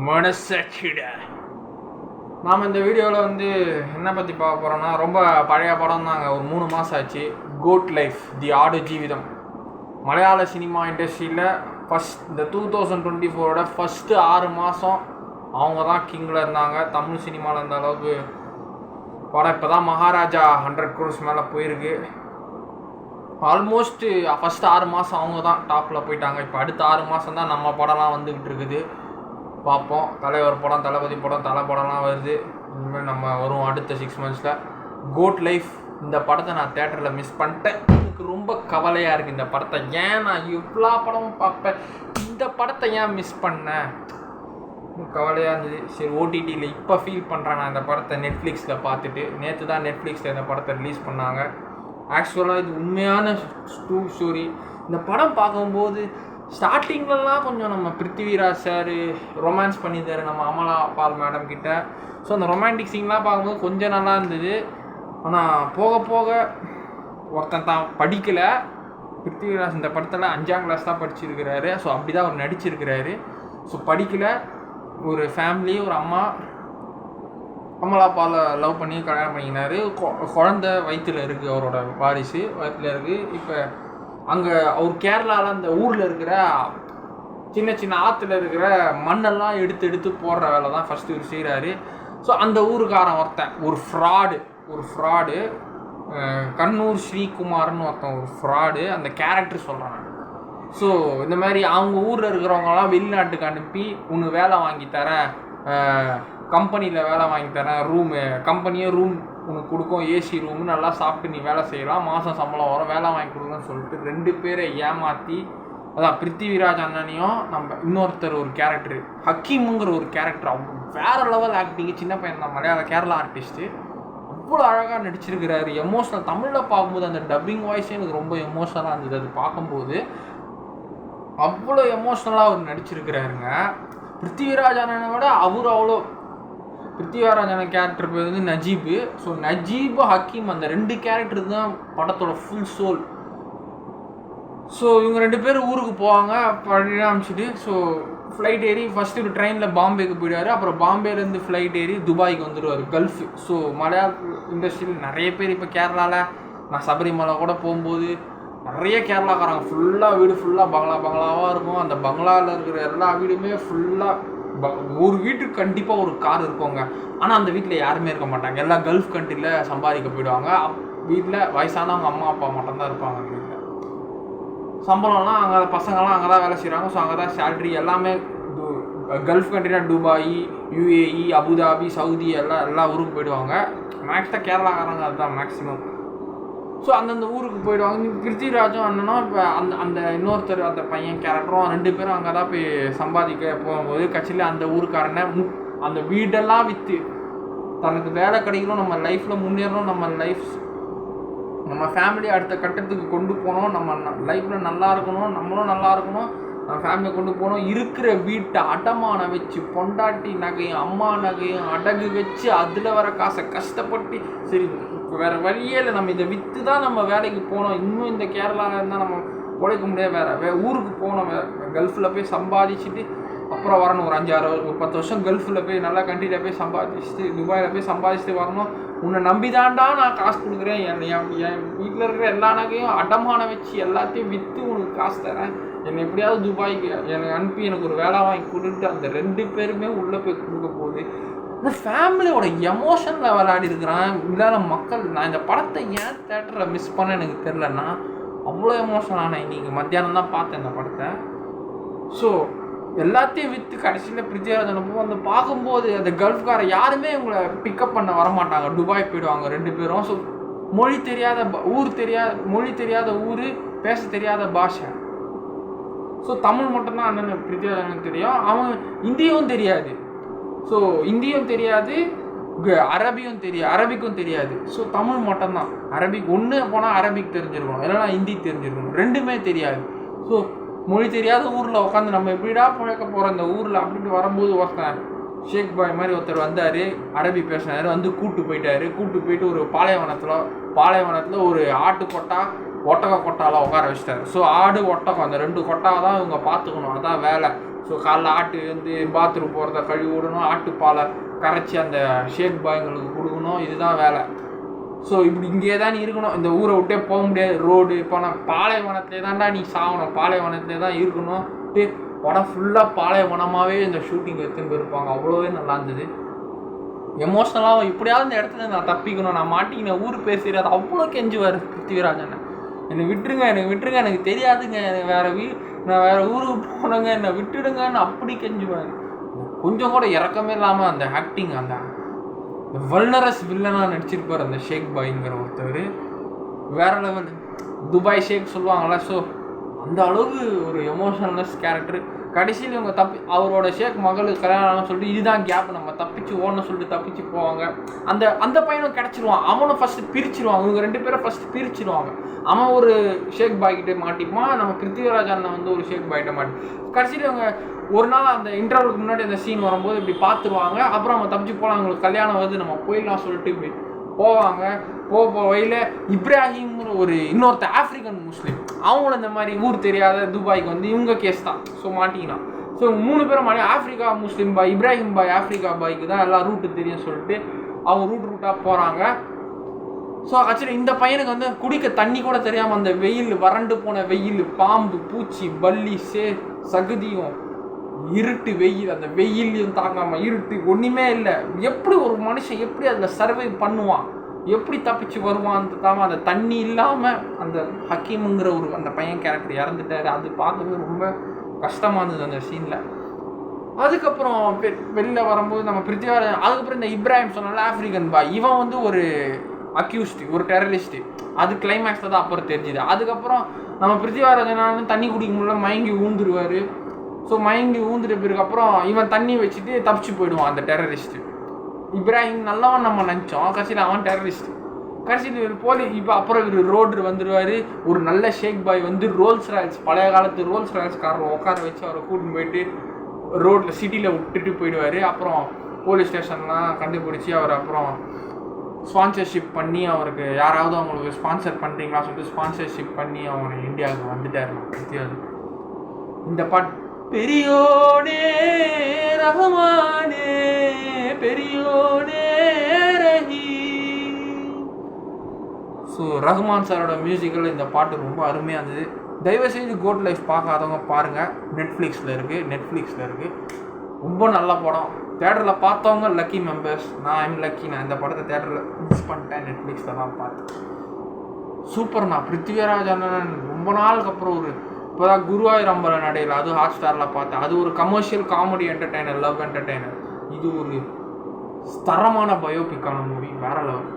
மனசாட்சிடா. நாம் இந்த வீடியோவில் என்ன பற்றி பார்க்க போகிறோன்னா, ரொம்ப பழைய படம் தாங்க. ஒரு 3 மாதம் ஆச்சு. கோட் லைஃப், தி ஆடு ஜீவிதம். மலையாள சினிமா இண்டஸ்ட்ரியில் இந்த 2024 ஃபஸ்ட்டு 6 மாதம் அவங்க தான் கிங்கில் இருந்தாங்க. தமிழ் சினிமாவில் இருந்த அளவுக்கு படம் இப்போ தான் மகாராஜா 100 crores மேலே போயிருக்கு. ஆல்மோஸ்ட்டு ஃபஸ்ட்டு 6 மாதம் அவங்க தான் டாப்பில் போயிட்டாங்க. இப்போ அடுத்த 6 மாதம் தான் நம்ம படம்லாம் வந்துக்கிட்டு இருக்குது. பார்ப்போம். தலைவர் படம், தளபதி படம், தலை படம்லாம் வருது. இனிமேல் நம்ம வரும் அடுத்த 6 monthஸில். கோட் லைஃப் இந்த படத்தை நான் தேட்டரில் மிஸ் பண்ணிட்டேன். எனக்கு ரொம்ப கவலையாக இருக்குது. இந்த படத்தை ஏன் நான் இவ்வளோ படமும் பார்ப்பேன், இந்த படத்தை ஏன் மிஸ் பண்ணேன், கவலையாக இருந்தது. சரி, ஓடிடியில் இப்போ ஃபீல் பண்ணுறேன் நான் இந்த படத்தை நெட்ஃப்ளிக்ஸில் பார்த்துட்டு. நேற்று தான் நெட்ஃப்ளிக்ஸில் இந்த படத்தை ரிலீஸ் பண்ணாங்க. ஆக்சுவலாக இது உண்மையான ட்ரூ ஸ்டோரி. இந்த படம் பார்க்கும்போது ஸ்டார்டிங்லலாம் கொஞ்சம் நம்ம பிருத்திவிராஜ் சார் ரொமான்ஸ் பண்ணியிருந்தார் நம்ம அமலா பால் மேடம் கிட்ட. ஸோ அந்த ரொமான்டிக் சீன்லாம் பார்க்கும்போது கொஞ்சம் நல்லா இருந்தது. ஆனால் போக போக ஒருத்தன் தான் படிக்கலை. பிருத்திவிராஜ் இந்த படத்தில் 5ஆம் கிளாஸ் தான் படிச்சிருக்கிறாரு. ஸோ அப்படி தான் அவர் நடிச்சிருக்கிறாரு. ஸோ படிக்கலை. ஒரு ஃபேமிலி, ஒரு அம்மா அமலா பாலை லவ் பண்ணி கல்யாணம் பண்ணிக்கினாரு. குழந்த வயிற்றில் இருக்குது, அவரோட வாரிசு வயிற்றில் இருக்குது. இப்போ அங்கே அவர் கேரளாவில் அந்த ஊரில் இருக்கிற சின்ன சின்ன ஆற்றுல இருக்கிற மண்ணெல்லாம் எடுத்து போடுற வேலை தான் ஃபஸ்ட்டு இவர் செய்கிறாரு. ஸோ அந்த ஊருக்காரன் ஒருத்தன் ஒரு ஃப்ராடு கண்ணூர் ஸ்ரீகுமார்னு ஒருத்தன் ஒரு ஃப்ராடு. அந்த கேரக்டர் சொல்கிறான். ஸோ இந்த மாதிரி அவங்க ஊரில் இருக்கிறவங்கலாம் வெளிநாட்டுக்கு அனுப்பி உனக்கு வேலை வாங்கி தரேன், கம்பெனியில் வேலை வாங்கி தரேன், கம்பெனியே ரூம் உனக்கு கொடுக்கும், ஏசி ரூமு, நல்லா சாப்பிட்டு நீ வேலை செய்யலாம், மாதம் சம்பளம் வரும், வேலை வாங்கி கொடுங்கன்னு சொல்லிட்டு 2 பேரை ஏமாற்றி, அதான் பிருத்திவிராஜ் அண்ணனையும் நம்ம இன்னொருத்தர் ஒரு கேரக்டர் ஹக்கீமுங்கிற ஒரு கேரக்டர், அவங்க வேறு லெவல் ஆக்டிங்கு. சின்ன பையன் தான், மலையாள கேரளா ஆர்டிஸ்ட்டு. அவ்வளோ அழகாக நடிச்சிருக்கிறாரு. எமோஷனல் தமிழில் பார்க்கும்போது அந்த டப்பிங் வாய்ஸே எனக்கு ரொம்ப எமோஷனலாக இருந்தது. அது பார்க்கும்போது அவ்வளோ எமோஷ்னலாக அவர் நடிச்சிருக்கிறாருங்க. பிருத்திவிராஜ் அண்ணனை விட அவ்வளோ பிருத்திவிராஜ் அண்ணன் கேரக்டர் பேர் நஜீபு. ஸோ நஜீபு, ஹக்கீம், அந்த 2 கேரக்டர் தான் படத்தோட ஃபுல் சோல். ஸோ இவங்க 2 பேர் ஊருக்கு போவாங்க படிச்சுட்டு. ஸோ ஃப்ளைட் ஏறி ஃபஸ்ட்டு ஒரு ட்ரெயினில் பாம்பேக்கு போயிடுவார். அப்புறம் பாம்பேலேருந்து ஃப்ளைட் ஏறி துபாய்க்கு வந்துடுவார், கல்ஃபு. ஸோ மலையாள இண்டஸ்ட்ரியில் நிறைய பேர் இப்போ கேரளாவில், நான் சபரிமலை கூட போகும்போது நிறைய கேரளாக்காரங்க ஃபுல்லாக வீடு ஃபுல்லாக பங்களாவாக இருக்கும். அந்த பங்களாவில் இருக்கிற எல்லா வீடுமே ஃபுல்லாக ஒரு வீட்டுக்கு கண்டிப்பாக ஒரு கார் இருக்குங்க. ஆனால் அந்த வீட்டில் யாருமே இருக்க மாட்டாங்க. எல்லாம் கல்ஃப் கண்ட்ரியில் சம்பாதிக்க போயிடுவாங்க. வீட்டில் வயசானவங்க அம்மா அப்பா மட்டும்தான் இருப்பாங்க. வீட்டில் சம்பளம்லாம் அங்கே பசங்கள்லாம் அங்கே தான் வேலை செய்கிறாங்க. ஸோ அங்கே தான் சேல்ரி எல்லாமே. கல்ஃப் கண்ட்ரினா துபாய், UAE, அபுதாபி, சவுதி எல்லா ஊருக்கு போயிடுவாங்க. மேக்ஸிமம் கேரளாக்காரங்க அதுதான் மேக்ஸிமம். ஸோ அந்தந்த ஊருக்கு போயிடுவாங்க. பிருத்திவிராஜும் அண்ணனும் இப்போ அந்த இன்னொருத்தர் அந்த பையன் கேரக்டரும் 2 பேரும் அங்கே தான் போய் சம்பாதிக்க போகும்போது கட்சியில் அந்த ஊருக்காரனை அந்த வீடெல்லாம் விற்று தனக்கு வேலை கிடைக்கணும், நம்ம லைஃப்பில் முன்னேறணும், நம்ம ஃபேமிலி அடுத்த கட்டத்துக்கு கொண்டு போகணும், நம்ம லைஃப்பில் நல்லா இருக்கணும், நம்மளும் நல்லா இருக்கணும், நம்ம ஃபேமிலியை கொண்டு போகணும். இருக்கிற வீட்டை அடமான வச்சு பொண்டாட்டி நகையும் அம்மா நகையும் அடகு வச்சு அதில் வர காசை கஷ்டப்பட்டு, சரி இப்போ வேறு வழியே இல்லை, நம்ம இதை விற்று தான் நம்ம வேலைக்கு போகணும், இன்னும் இந்த கேரளாவில் இருந்தால் நம்ம உழைக்க முடியாது, ஊருக்கு போகணும், கல்ஃபில் போய் சம்பாதிச்சுட்டு அப்புறம் வரணும். ஒரு 5-10 வருஷம் கல்ஃபில் போய் நல்லா கண்ட்ரியில் போய் சம்பாதிச்சுட்டு, துபாயில் போய் சம்பாதிச்சுட்டு வரணும். உன்னை நம்பி தான்டா நான் காசு கொடுக்குறேன், என் வீட்டில் இருக்கிற எல்லா நகையும் அடமான வச்சு எல்லாத்தையும் விற்று உனக்கு காசு தரேன், என்னை எப்படியாவது துபாய்க்கு எனக்கு அனுப்பி எனக்கு ஒரு வேலை வாங்கி கொடுத்துட்டு அந்த 2 பேருமே உள்ளே போய் கொடுக்க போகுது. இந்த ஃபேமிலியோட எமோஷனில் விளையாடி இருக்கிறான். இல்லாத மக்கள், நான் இந்த படத்தை ஏன் தேட்டரில் மிஸ் பண்ண எனக்கு தெரிலன்னா, அவ்வளோ எமோஷனல் ஆனேன். இன்றைக்கி மத்தியானம் தான் பார்த்தேன் இந்த படத்தை. ஸோ எல்லாத்தையும் விற்று கடைசியில் பிருத்திவிராஜ் அந்த பார்க்கும்போது அந்த கல்ஃப்கார யாருமே இவங்களை பிக்கப் பண்ண வரமாட்டாங்க, துபாய் போயிடுவாங்க 2 பேரும். ஸோ மொழி தெரியாத ஊர், பேச தெரியாத பாஷை. ஸோ தமிழ் மட்டும்தான் அண்ணன் பிருத்திவிராஜனுக்கு தெரியும். அவன் இந்தியும் தெரியாது. ஸோ இந்தியும் தெரியாது, அரபிக்கும் தெரியாது. ஸோ தமிழ் மட்டும்தான். அரபிக் ஒன்று போனால் அரபிக் தெரிஞ்சிருக்கணும், இல்லைனா ஹிந்தி தெரிஞ்சிருக்கணும், 2மே தெரியாது. ஸோ மொழி தெரியாத ஊரில் உட்காந்து நம்ம எப்படிடா பிழைக்க போகிறோம் இந்த ஊரில் அப்படின்ட்டு வரும்போது ஒருத்தன் ஷேக் பாய் மாதிரி ஒருத்தர் வந்தார், அரபி பேசினார், கூப்பிட்டு போயிட்டு ஒரு பாலைவனத்தில் ஒரு ஒட்டக கொட்டாலாம் உட்கார வச்சிட்டாரு. ஸோ ஆடு ஒட்டகம் அந்த 2 கொட்டாவை தான் இவங்க பார்த்துக்கணும், அதான் வேலை. ஸோ காலைல ஆட்டு வந்து பாத்ரூம் போகிறத கழுவி விடணும், ஆட்டுப்பாலை கரைச்சி அந்த ஷேக் பாய்ங்களுக்கு கொடுக்கணும், இதுதான் வேலை. ஸோ இப்படி இங்கே தான் நீ இருக்கணும், இந்த ஊரை விட்டே போக முடியாது. ரோடு இப்போ நான் பாலைவனத்திலே தான்டா நீ சாகணும், பாலைவனத்திலே தான் இருக்கணும். படம் ஃபுல்லாக பாலைவனமாகவே இந்த ஷூட்டிங் எடுத்துன்னு போயிருப்பாங்க. அவ்வளோவே நல்லா இருந்தது. எமோஷ்னலாக இப்படியாவது இந்த இடத்துல நான் தப்பிக்கணும், நான் மாட்டிக்கினேன், ஊர் பேர் தெரியாது, அவ்வளோ கெஞ்சுவார் பிருத்திவிராஜன். என்னை விட்டுருங்க, எனக்கு தெரியாதுங்க, எனக்கு நான் வேறு ஊருக்கு போனேங்க, என்னை விட்டுடுங்கன்னு அப்படி கெஞ்சுவார். கொஞ்சம் கூட இறக்கமே இல்லாமல் அந்த ஆக்டிங், அந்த வல்னரஸ் வில்லனாக நடிச்சிருப்பார் அந்த ஷேக் பாய்ங்கிற ஒருத்தர். வேறு லெவல். துபாய் ஷேக் சொல்லுவாங்கள்ல, ஸோ அந்த அளவுக்கு ஒரு எமோஷனலஸ் கேரக்டர். கடைசியில் இவங்க அவரோட ஷேக் மகளுக்கு கல்யாணம் சொல்லிட்டு இதுதான் கேப், நம்ம தப்பிச்சு ஓடணும் சொல்லிட்டு தப்பிச்சு போவாங்க. அந்த பையனும் கிடச்சிருவான், அவனும் ஃபஸ்ட்டு பிரிச்சிருவாங்க, இவங்க 2 பேரும் ஃபஸ்ட்டு பிரிச்சிருவாங்க. அவன் ஒரு ஷேக் பாய்கிட்ட மாட்டிப்பான், நம்ம பிருத்திவிராஜ் அண்ணன் வந்து ஒரு ஷேக் பாய்கிட்ட கடைசியில் இவங்க ஒரு நாள் அந்த இன்டர்வலுக்கு முன்னாடி அந்த சீன் வரும்போது இப்படி பார்த்துருவாங்க. அப்புறம் அவங்க தப்பிச்சு போகலாம், அவங்களுக்கு கல்யாணம் வருது, நம்ம போயிடலாம் சொல்லிட்டு இப்படி போவாங்க. வழியில் இப்ராஹிம் ஒரு இன்னொருத்த ஆஃப்ரிக்கன் முஸ்லீம், அவங்களும் இந்த மாதிரி ஊர் தெரியாத துபாய்க்கு வந்து இவங்க கேஸ் தான். ஸோ மாட்டிக்கலாம். ஸோ 3 பேரும் மாட்டி ஆஃப்ரிக்கா முஸ்லீம் பாய், இப்ராஹிம் பாய் ஆஃப்ரிக்கா பாய்க்கு தான் எல்லா ரூட்டு தெரியும் சொல்லிட்டு அவங்க ரூட்டாக போகிறாங்க. ஸோ ஆக்சுவலி இந்த பையனுக்கு வந்து குடிக்க தண்ணி கூட தெரியாமல் அந்த வெயில், வறண்டு போன வெயில், பாம்பு, பூச்சி, பல்லி, சகுதியும், இருட்டு, வெயில், அந்த வெயிலையும் தாங்காமல் இருட்டு, ஒன்றுமே இல்லை. எப்படி ஒரு மனுஷன் எப்படி அதில் சர்வை பண்ணுவான், எப்படி தப்பிச்சு வருவான்னு தான். அந்த தண்ணி இல்லாமல் அந்த ஹக்கீமுங்கிற அந்த பையன் கேரக்டர் இறந்துட்டார். அது பார்க்குறது ரொம்ப கஷ்டமாக இருந்தது அந்த சீனில். அதுக்கப்புறம் வெளில வரும்போது நம்ம பிருத்திவிராஜ், அதுக்கப்புறம் இந்த இப்ராஹிம் சொன்னால ஆஃப்ரிக்கன் பாய், இவன் வந்து ஒரு அக்யூஸ்டு, ஒரு டெரரிஸ்ட்டு. அது கிளைமேக்ஸில் தான் அப்புறம் தெரிஞ்சுது. அதுக்கப்புறம் நம்ம பிருத்திவிராஜன் தண்ணி குடிக்க முடியல, மயங்கி ஊந்துருவார். ஸோ மயங்கி ஊந்துட்டு பிறகுக்கப்புறம் இவன் தண்ணி வச்சுட்டு தப்பிச்சு போயிடுவான் அந்த டெரரிஸ்ட்டு. இப்ராஹிம் நல்லவன் நம்ம நினச்சோம், கடைசியில் அவன் டெரரிஸ்ட். கடைசியில் இவர் இப்போ அப்புறம் இவர் ரோடு வந்துடுவார். ஒரு நல்ல ஷேக் பாய் வந்து ரோல்ஸ் ராயல்ஸ், பழைய காலத்து ரோல்ஸ் ராயல்ஸ் காரில் உட்கார வச்சு அவரை கூட்டின்னு போயிட்டு ரோட்டில் சிட்டியில் விட்டுட்டு போயிடுவார். அப்புறம் போலீஸ் ஸ்டேஷன்லாம் கண்டுபிடிச்சி அவர் அப்புறம் ஸ்பான்சர்ஷிப் பண்ணி, அவருக்கு யாராவது அவங்களுக்கு ஸ்பான்சர் பண்ணுறீங்களா சொல்லிட்டு ஸ்பான்சர்ஷிப் பண்ணி அவர் இந்தியாவுக்கு வந்துட்டார். இந்த பாட்டு பெரியோனே ரஹ்மானே பெரியோனே ரஹீம். ஸோ ரஹ்மான் சாரோட மியூசிக்கில் இந்த பாட்டு ரொம்ப அருமையாக இருந்தது. தயவுசெய்து கோட் லைஃப் பார்க்காதவங்க பாருங்கள், நெட்ஃப்ளிக்ஸில் இருக்குது. ரொம்ப நல்ல படம். தேட்டரில் பார்த்தவங்க லக்கி மெம்பர்ஸ். நான் லக்கி, நான் இந்த படத்தை தேட்டரில் மிஸ் பண்ணிட்டேன், நெட்ஃப்ளிக்ஸில் தான் பார்த்தேன். சூப்பர். நான் பிருத்திவிராஜ் அண்ணன் ரொம்ப நாளுக்கு அப்புறம் இப்போ தான் குருவாயூர் அம்பல நடையில், அது ஹாட் ஸ்டாரில் பார்த்தேன். அது ஒரு commercial comedy entertainer, love entertainer. இது ஒரு தரமான பயோபிக்கான மூவி, வேற லெவல்.